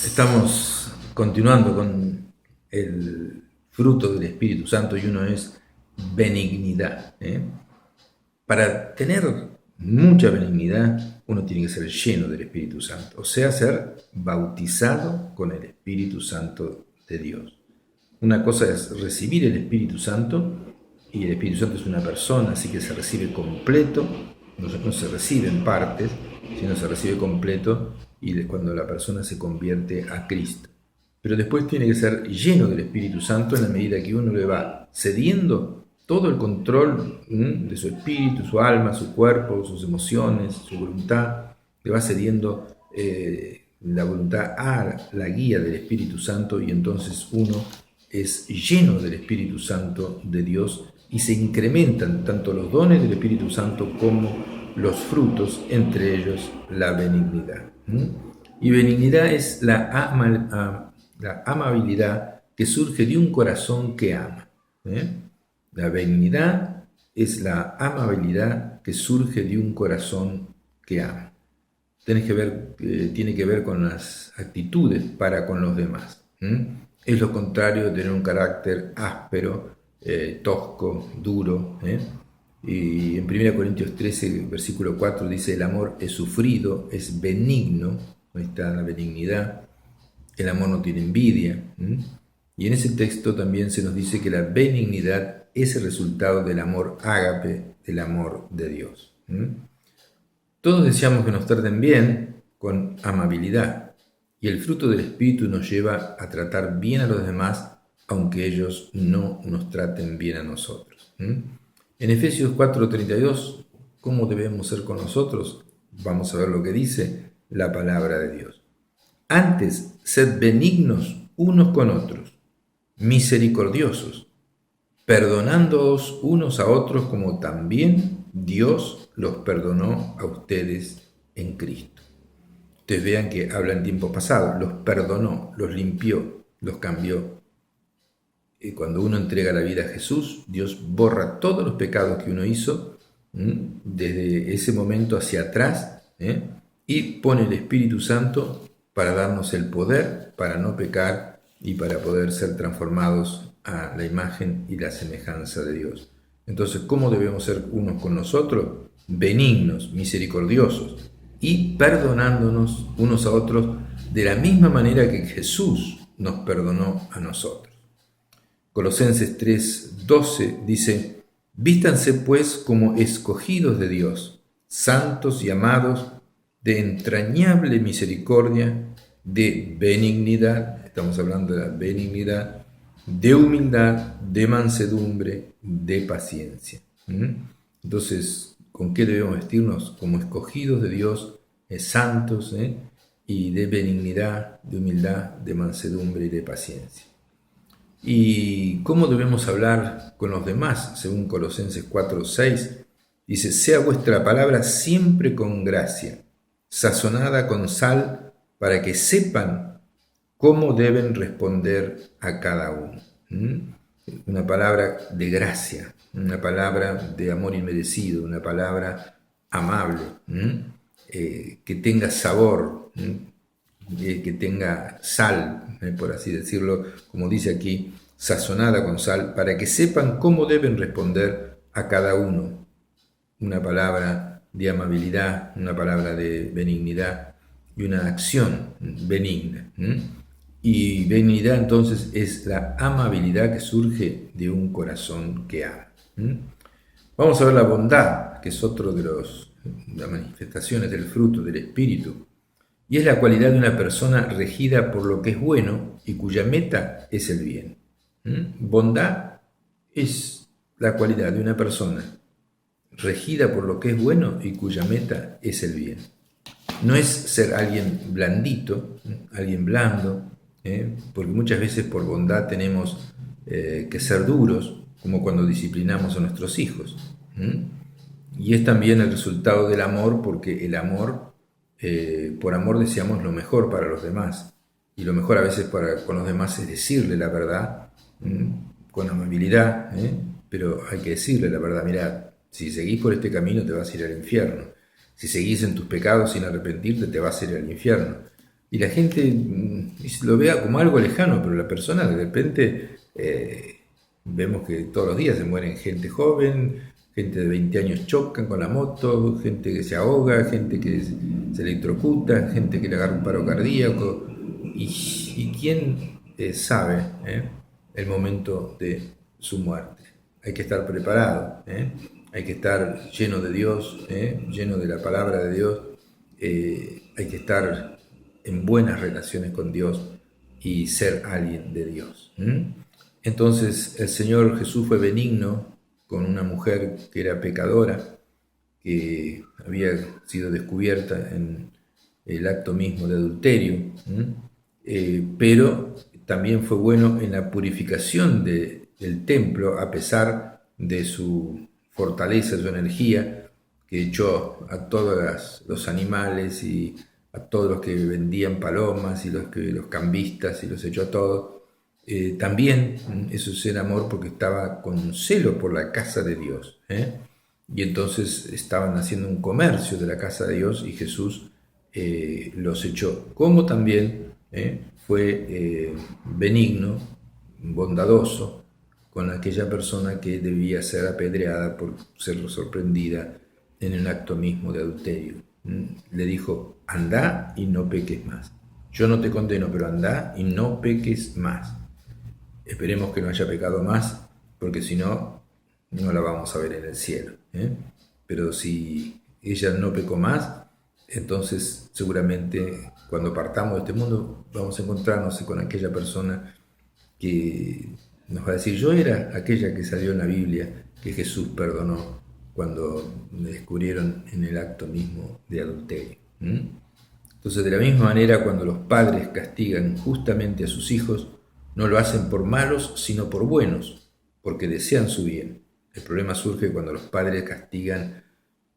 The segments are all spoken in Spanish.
Estamos continuando con el fruto del Espíritu Santo y uno es benignidad. Para tener mucha benignidad uno tiene que ser lleno del Espíritu Santo, o sea, ser bautizado con el Espíritu Santo de Dios. Una cosa es recibir el Espíritu Santo, y el Espíritu Santo es una persona, así que se recibe completo, no se recibe en partes, sino se recibe completo, y es cuando la persona se convierte a Cristo. Pero después tiene que ser lleno del Espíritu Santo en la medida que uno le va cediendo todo el control de su espíritu, su alma, su cuerpo, sus emociones, su voluntad, le va cediendo la voluntad a la guía del Espíritu Santo, y entonces uno es lleno del Espíritu Santo de Dios y se incrementan tanto los dones del Espíritu Santo como los frutos, entre ellos la benignidad. Y benignidad es la amabilidad que surge de un corazón que ama. La benignidad es la amabilidad que surge de un corazón que ama. Tiene que ver con las actitudes para con los demás. Es lo contrario de tener un carácter áspero, tosco, duro. Y en 1 Corintios 13, versículo 4 dice: el amor es sufrido, es benigno. Ahí está la benignidad. El amor no tiene envidia. Y en ese texto también se nos dice que la benignidad es el resultado del amor ágape, del amor de Dios. Todos deseamos que nos traten bien, con amabilidad, y el fruto del Espíritu nos lleva a tratar bien a los demás, aunque ellos no nos traten bien a nosotros. En Efesios 4:32, ¿cómo debemos ser con nosotros? Vamos a ver lo que dice la palabra de Dios. Antes, sed benignos unos con otros, misericordiosos, perdonándoos unos a otros como también Dios los perdonó a ustedes en Cristo. Ustedes vean que habla en tiempo pasado, los perdonó, los limpió, los cambió. Y cuando uno entrega la vida a Jesús, Dios borra todos los pecados que uno hizo desde ese momento hacia atrás, y pone el Espíritu Santo para darnos el poder para no pecar y para poder ser transformados a la imagen y la semejanza de Dios. Entonces, ¿cómo debemos ser unos con nosotros? Benignos, misericordiosos y perdonándonos unos a otros de la misma manera que Jesús nos perdonó a nosotros. Colosenses 3:12 dice: vístanse pues como escogidos de Dios, santos y amados, de entrañable misericordia, de benignidad, estamos hablando de la benignidad, de humildad, de mansedumbre, de paciencia. Entonces, ¿con qué debemos vestirnos? Como escogidos de Dios, santos, y de benignidad, de humildad, de mansedumbre y de paciencia. ¿Y cómo debemos hablar con los demás? Según Colosenses 4:6, dice: sea vuestra palabra siempre con gracia, sazonada con sal, para que sepan cómo deben responder a cada uno. Una palabra de gracia, una palabra de amor inmerecido, una palabra amable, que tenga sabor, que tenga sal, por así decirlo, como dice aquí, sazonada con sal, para que sepan cómo deben responder a cada uno. Una palabra de amabilidad, una palabra de benignidad y una acción benigna. Y benignidad entonces es la amabilidad que surge de un corazón que ama. Vamos a ver la bondad, que es otro de las manifestaciones del fruto del Espíritu. Y es la cualidad de una persona regida por lo que es bueno y cuya meta es el bien. Bondad es la cualidad de una persona regida por lo que es bueno y cuya meta es el bien. No es ser alguien blandito, alguien blando, porque muchas veces por bondad tenemos que ser duros, como cuando disciplinamos a nuestros hijos. Y es también el resultado del amor, porque el amor, por amor deseamos lo mejor para los demás, y lo mejor a veces con los demás es decirle la verdad, con amabilidad, pero hay que decirle la verdad. Mirá, si seguís por este camino te vas a ir al infierno. Si seguís en tus pecados sin arrepentirte te vas a ir al infierno. Y la gente y se lo vea como algo lejano, pero la persona de repente vemos que todos los días se mueren gente joven, gente de 20 años chocan con la moto, gente que se ahoga, gente que se electrocuta, gente que le agarra un paro cardíaco. ¿Y quién sabe el momento de su muerte? Hay que estar preparado, hay que estar lleno de Dios, lleno de la palabra de Dios, hay que estar en buenas relaciones con Dios y ser alguien de Dios. Entonces el Señor Jesús fue benigno con una mujer que era pecadora, que había sido descubierta en el acto mismo de adulterio, pero también fue bueno en la purificación del templo, a pesar de su fortaleza, su energía, que echó a todos los animales y a todos los que vendían palomas y los cambistas, y los echó a todos. También eso es el amor, porque estaba con celo por la casa de Dios, y entonces estaban haciendo un comercio de la casa de Dios y Jesús los echó. Como también fue benigno, bondadoso con aquella persona que debía ser apedreada por ser sorprendida en el acto mismo de adulterio. Le dijo: anda y no peques más. Yo no te condeno, pero anda y no peques más. Esperemos que no haya pecado más, porque si no, no la vamos a ver en el cielo. Pero si ella no pecó más, entonces seguramente cuando partamos de este mundo vamos a encontrarnos con aquella persona que nos va a decir: yo era aquella que salió en la Biblia que Jesús perdonó cuando me descubrieron en el acto mismo de adulterio. Entonces, de la misma manera, cuando los padres castigan justamente a sus hijos, no lo hacen por malos, sino por buenos, porque desean su bien. El problema surge cuando los padres castigan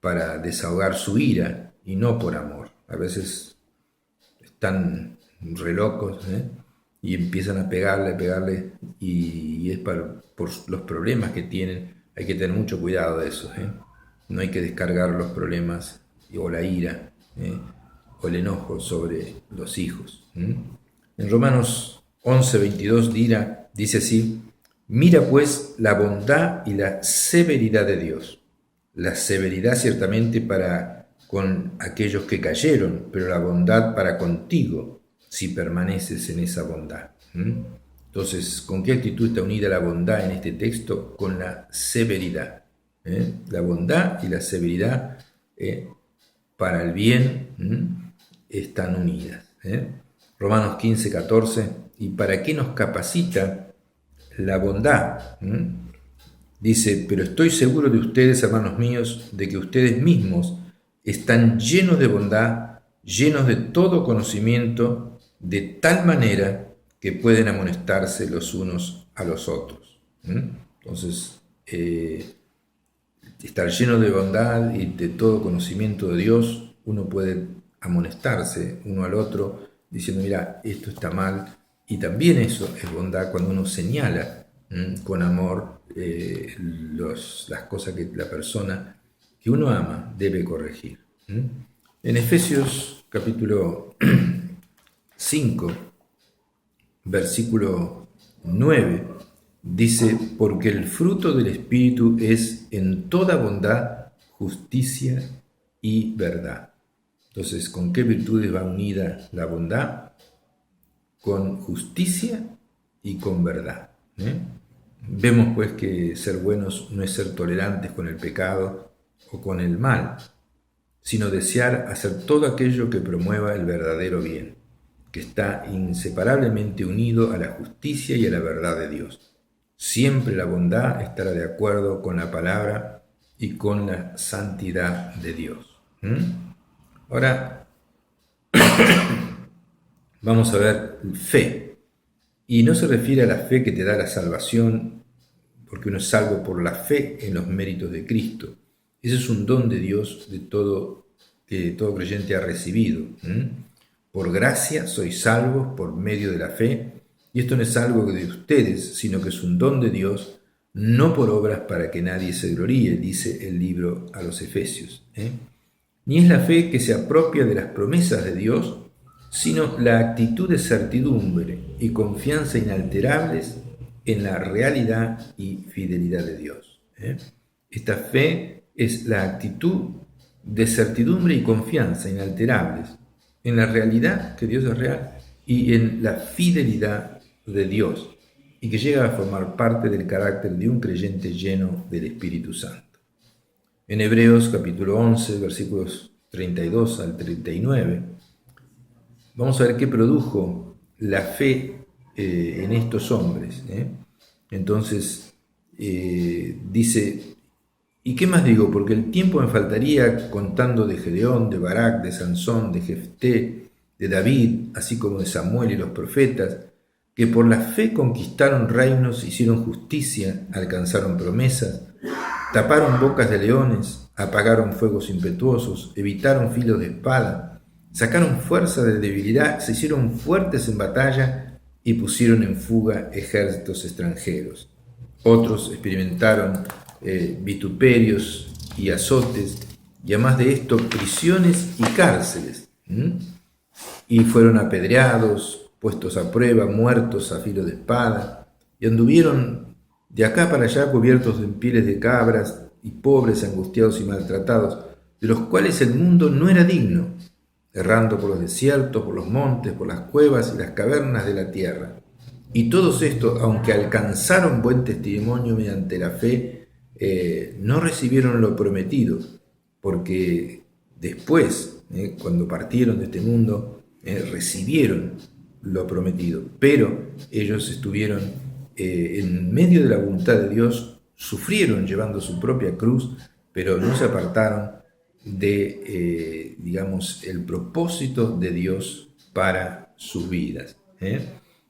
para desahogar su ira y no por amor. A veces están re locos, y empiezan a pegarle, y es por los problemas que tienen. Hay que tener mucho cuidado de eso. No hay que descargar los problemas o la ira o el enojo sobre los hijos. En Romanos 11:22 dice así: mira pues la bondad y la severidad de Dios. La severidad ciertamente para con aquellos que cayeron, pero la bondad para contigo, si permaneces en esa bondad. Entonces, ¿con qué actitud está unida la bondad en este texto? Con la severidad. La bondad y la severidad para el bien están unidas. Romanos 15:14: ¿y para qué nos capacita la bondad? Dice: pero estoy seguro de ustedes, hermanos míos, de que ustedes mismos están llenos de bondad, llenos de todo conocimiento, de tal manera que pueden amonestarse los unos a los otros. Entonces, estar lleno de bondad y de todo conocimiento de Dios, uno puede amonestarse uno al otro diciendo: mira, esto está mal. Y también eso es bondad, cuando uno señala con amor las cosas que la persona que uno ama debe corregir. En Efesios capítulo 5, versículo 9, dice: porque el fruto del Espíritu es en toda bondad, justicia y verdad. Entonces, ¿con qué virtudes va unida la bondad? Con justicia y con verdad. Vemos pues que ser buenos no es ser tolerantes con el pecado o con el mal, sino desear hacer todo aquello que promueva el verdadero bien, que está inseparablemente unido a la justicia y a la verdad de Dios. Siempre la bondad estará de acuerdo con la palabra y con la santidad de Dios. Ahora vamos a ver fe. Y no se refiere a la fe que te da la salvación, porque uno es salvo por la fe en los méritos de Cristo. Ese es un don de Dios que todo creyente ha recibido. Por gracia sois salvos por medio de la fe, y esto no es algo de ustedes, sino que es un don de Dios, no por obras para que nadie se gloríe, dice el libro a los Efesios. Ni es la fe que se apropia de las promesas de Dios, sino la actitud de certidumbre y confianza inalterables en la realidad y fidelidad de Dios. Esta fe es la actitud de certidumbre y confianza inalterables en la realidad, que Dios es real, y en la fidelidad de Dios, y que llega a formar parte del carácter de un creyente lleno del Espíritu Santo. En Hebreos capítulo 11, versículos 32 al 39, vamos a ver qué produjo la fe en estos hombres. Entonces, dice: ¿y qué más digo? Porque el tiempo me faltaría contando de Gedeón, de Barak, de Sansón, de Jefté, de David, así como de Samuel y los profetas, que por la fe conquistaron reinos, hicieron justicia, alcanzaron promesas, taparon bocas de leones, apagaron fuegos impetuosos, evitaron filos de espada, sacaron fuerza de debilidad, se hicieron fuertes en batalla y pusieron en fuga ejércitos extranjeros. Otros experimentaron vituperios y azotes, y además de esto prisiones y cárceles, y fueron apedreados, puestos a prueba, muertos a filo de espada, y anduvieron de acá para allá cubiertos de pieles de cabras, y pobres, angustiados y maltratados, de los cuales el mundo no era digno, errando por los desiertos, por los montes, por las cuevas y las cavernas de la tierra. Y todos estos, aunque alcanzaron buen testimonio mediante la fe, no recibieron lo prometido, porque después, cuando partieron de este mundo, recibieron lo prometido, pero ellos estuvieron en medio de la voluntad de Dios, sufrieron llevando su propia cruz, pero no se apartaron de, el propósito de Dios para sus vidas.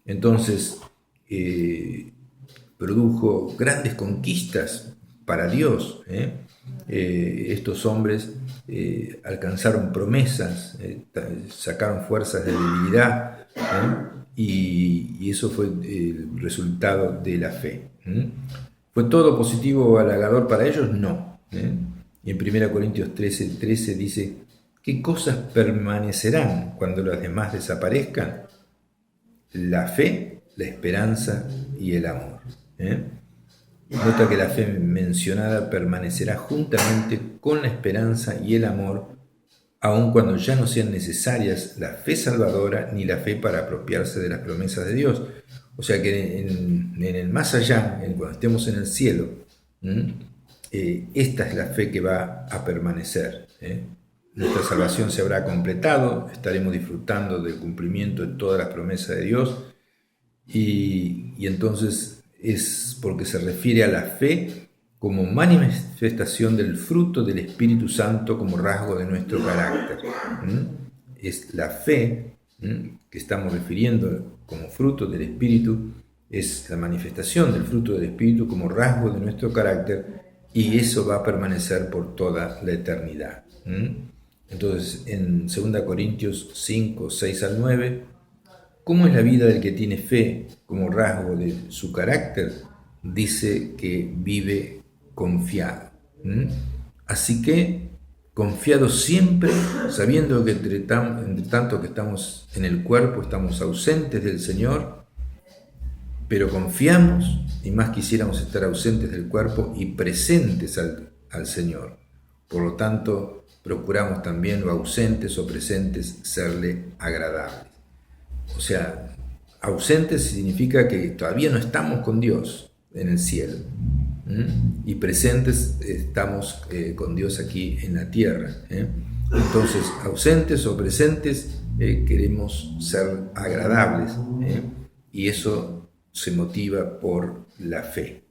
Entonces, produjo grandes conquistas para Dios. Estos hombres alcanzaron promesas, sacaron fuerzas de debilidad, y eso fue el resultado de la fe. ¿Fue todo positivo o halagador para ellos? No. Y en 1 Corintios 13 dice: ¿qué cosas permanecerán cuando las demás desaparezcan? La fe, la esperanza y el amor. Nota que la fe mencionada permanecerá juntamente con la esperanza y el amor, aun cuando ya no sean necesarias la fe salvadora ni la fe para apropiarse de las promesas de Dios. O sea que en el más allá, cuando estemos en el cielo, esta es la fe que va a permanecer. Nuestra salvación se habrá completado, estaremos disfrutando del cumplimiento de todas las promesas de Dios, y entonces es porque se refiere a la fe como manifestación del fruto del Espíritu Santo como rasgo de nuestro carácter. Es la fe que estamos refiriendo como fruto del Espíritu, es la manifestación del fruto del Espíritu como rasgo de nuestro carácter, y eso va a permanecer por toda la eternidad. Entonces, en 2 Corintios 5, 6 al 9, ¿cómo es la vida del que tiene fe como rasgo de su carácter? Dice que vive confiado. Así que, confiado siempre, sabiendo que entre tanto que estamos en el cuerpo, estamos ausentes del Señor, pero confiamos, y más quisiéramos estar ausentes del cuerpo y presentes al Señor. Por lo tanto, procuramos también, lo ausentes o presentes, serle agradables. O sea, ausentes significa que todavía no estamos con Dios en el cielo, y presentes estamos con Dios aquí en la tierra. Entonces, ausentes o presentes, queremos ser agradables, y eso se motiva por la fe.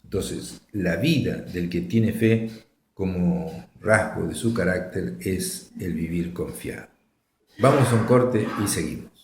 Entonces, la vida del que tiene fe como rasgo de su carácter es el vivir confiado. Vamos a un corte y seguimos.